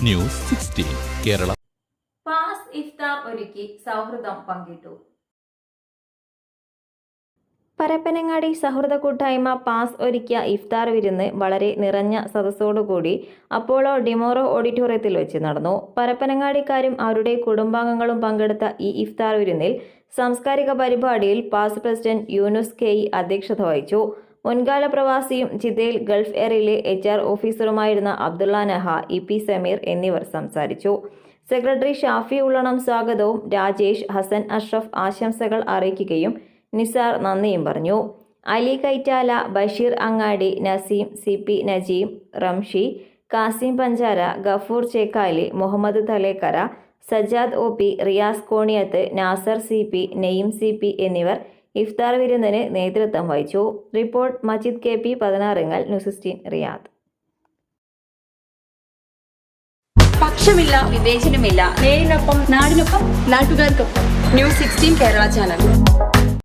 News 16 Kerala. Pass ഇഫ്താർ ഒരുക്കി സൗഹൃദം പങ്കിട്ടു. പരപ്പനങ്ങാടി സൗഹൃദ കൂട്ടായ്മ പാസ് ഒരുക്കിയ ഇഫ്താർ വിരുന്ന് വളരെ നിറഞ്ഞ സദസ്സോടുകൂടി അപ്പോളോ ഡിമോറോ ഓഡിറ്റോറിയത്തിൽ വെച്ച് നടന്നു. പരപ്പനങ്ങാടിക്കാരും അവരുടെ കുടുംബാംഗങ്ങളും പങ്കെടുത്ത ഈ ഇഫ്താർ വിരുന്നിൽ സാംസ്കാരിക പരിപാടിയിൽ പാസ് പ്രസിഡന്റ് യൂനുസ് കെ അധ്യക്ഷത വഹിച്ചു. മുൻകാല പ്രവാസിയും ജിദ്ദയിൽ ഗൾഫ് എയറിലെ HR ഓഫീസറുമായിരുന്ന അബ്ദുള്ള നഹ, EP സമീർ എന്നിവർ സംസാരിച്ചു. സെക്രട്ടറി ഷാഫി ഉള്ളണം സ്വാഗതവും രാജേഷ്, ഹസൻ അഷ്റഫ് ആശംസകൾ അറിയിക്കുകയും നിസാർ നന്ദിയും പറഞ്ഞു. അലി കൈറ്റാല, ബഷീർ അങ്ങാടി, നസീം, CP നജീം, റംഷി, കാസിം പഞ്ചാര, Gafoor ചേക്കാലി, Muhammad തലേക്കര, Sajad OP, Riyas കോണിയത്ത്, Nasar CP, നെയ്യം CP എന്നിവർ ഇഫ്താർ വിരുന്നിന് നേതൃത്വം വഹിച്ചു. Report Majid KP, 16 news 16 Riyadh. പക്ഷമില്ല, വിവേചനമില്ല. നേരിനൊപ്പം, നാടിനൊപ്പം, നാട്ടുകാർക്കൊപ്പം. News 16 Kerala channel.